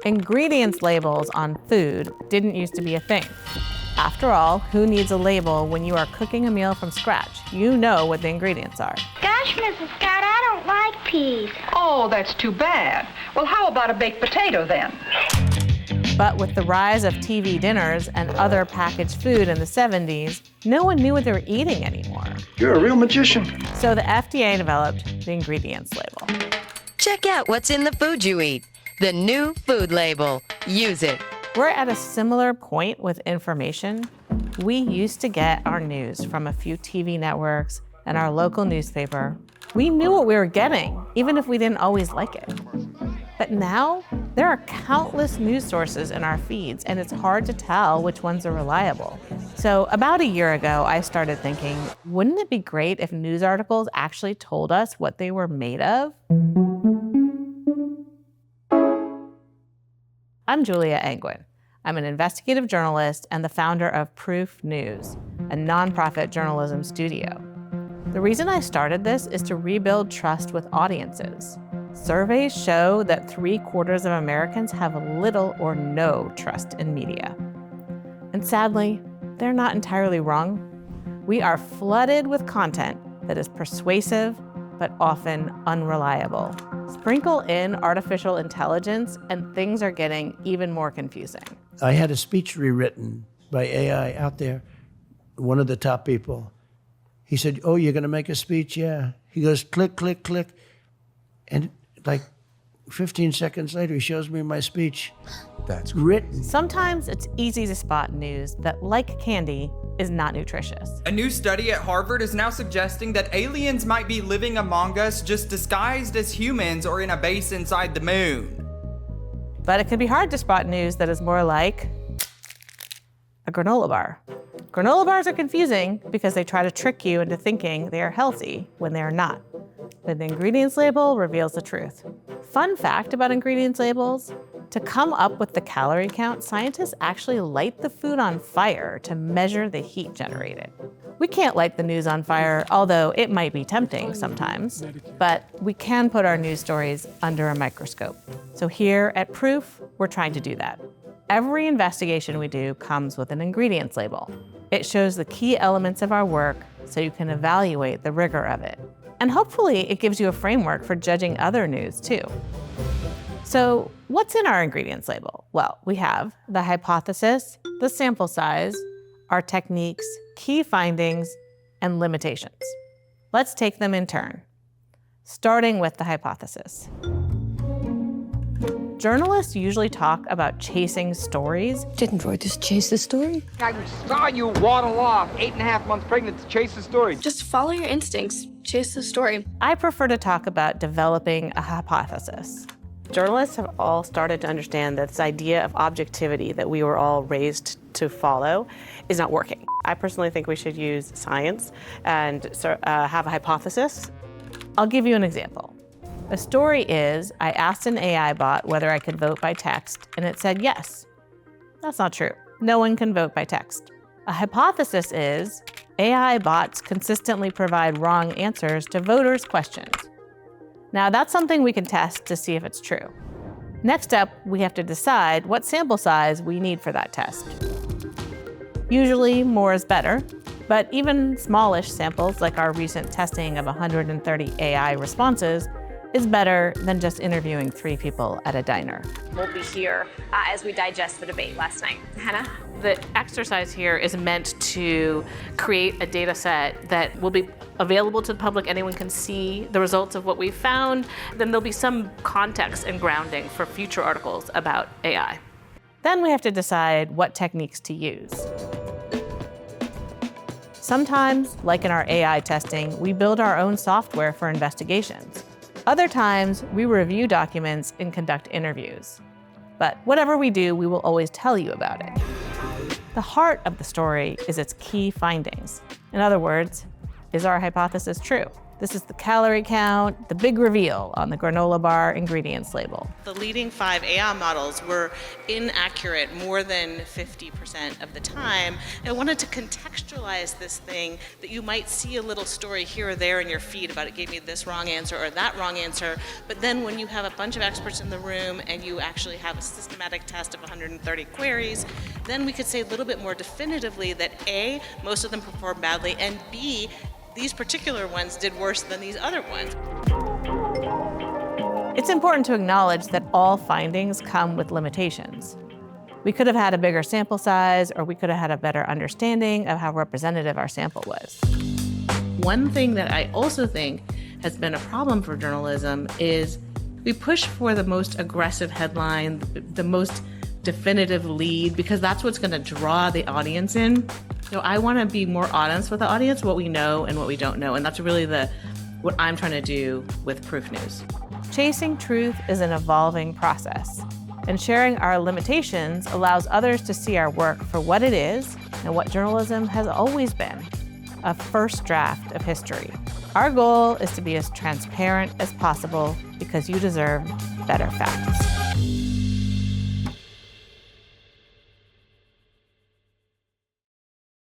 Ingredients labels on food didn't used to be a thing. After all, who needs a label when you are cooking a meal from scratch? You know what the ingredients are. Gosh, Mrs. Scott, I don't like peas. Oh, that's too bad. Well, how about a baked potato then? But with the rise of TV dinners and other packaged food in the 70s, no one knew what they were eating anymore. You're a real magician. So the FDA developed the ingredients label. Check out what's in the food you eat. The new food label. Use it. We're at a similar point with information. We used to get our news from a few TV networks and our local newspaper. We knew what we were getting, even if we didn't always like it. But now, there are countless news sources in our feeds, and it's hard to tell which ones are reliable. So about a year ago, I started thinking, wouldn't it be great if news articles actually told us what they were made of? I'm Julia Angwin. I'm an investigative journalist and the founder of Proof News, a nonprofit journalism studio. The reason I started this is to rebuild trust with audiences. Surveys show that 3/4 of Americans have little or no trust in media. And sadly, they're not entirely wrong. We are flooded with content that is persuasive, but often unreliable. Sprinkle in artificial intelligence and things are getting even more confusing. I had a speech rewritten by AI out there, one of the top people. He said, "Oh, you're going to make a speech?" Yeah. He goes, click, click, click. And like 15 seconds later, he shows me my speech. That's written. Sometimes it's easy to spot news that, like candy, is not nutritious. A new study at Harvard is now suggesting that aliens might be living among us just disguised as humans or in a base inside the moon. But it can be hard to spot news that is more like a granola bar. Granola bars are confusing because they try to trick you into thinking they are healthy when they are not. But the ingredients label reveals the truth. Fun fact about ingredients labels, to come up with the calorie count, scientists actually light the food on fire to measure the heat generated. We can't light the news on fire, although it might be tempting sometimes, but we can put our news stories under a microscope. So here at Proof, we're trying to do that. Every investigation we do comes with an ingredients label. It shows the key elements of our work so you can evaluate the rigor of it. And hopefully it gives you a framework for judging other news too. So what's in our ingredients label? Well, we have the hypothesis, the sample size, our techniques, key findings, and limitations. Let's take them in turn, starting with the hypothesis. Journalists usually talk about chasing stories. Didn't Roy just chase the story? I saw you waddle off 8.5 months pregnant to chase the story. Just follow your instincts, chase the story. I prefer to talk about developing a hypothesis. Journalists have all started to understand that this idea of objectivity that we were all raised to follow is not working. I personally think we should use science and have a hypothesis. I'll give you an example. A story is, I asked an AI bot whether I could vote by text, and it said yes. That's not true. No one can vote by text. A hypothesis is, AI bots consistently provide wrong answers to voters' questions. Now, that's something we can test to see if it's true. Next up, we have to decide what sample size we need for that test. Usually, more is better, but even smallish samples, like our recent testing of 130 AI responses, is better than just interviewing 3 people at a diner. We'll be here as we digest the debate last night. Hannah? The exercise here is meant to create a data set that will be available to the public. Anyone can see the results of what we found. Then there'll be some context and grounding for future articles about AI. Then we have to decide what techniques to use. Sometimes, like in our AI testing, we build our own software for investigations. Other times, we review documents and conduct interviews. But whatever we do, we will always tell you about it. The heart of the story is its key findings. In other words, is our hypothesis true? This is the calorie count, the big reveal on the granola bar ingredients label. The leading 5 AI models were inaccurate more than 50% of the time. I wanted to contextualize this thing that you might see a little story here or there in your feed about it gave me this wrong answer or that wrong answer, but then when you have a bunch of experts in the room and you actually have a systematic test of 130 queries, then we could say a little bit more definitively that A, most of them performed badly, and B, these particular ones did worse than these other ones. It's important to acknowledge that all findings come with limitations. We could have had a bigger sample size, or we could have had a better understanding of how representative our sample was. One thing that I also think has been a problem for journalism is we push for the most aggressive headline, the most definitive lead, because that's what's going to draw the audience in. So I want to be more honest with the audience, what we know and what we don't know. And that's really what I'm trying to do with Proof News. Chasing truth is an evolving process, and sharing our limitations allows others to see our work for what it is and what journalism has always been, a first draft of history. Our goal is to be as transparent as possible because you deserve better facts.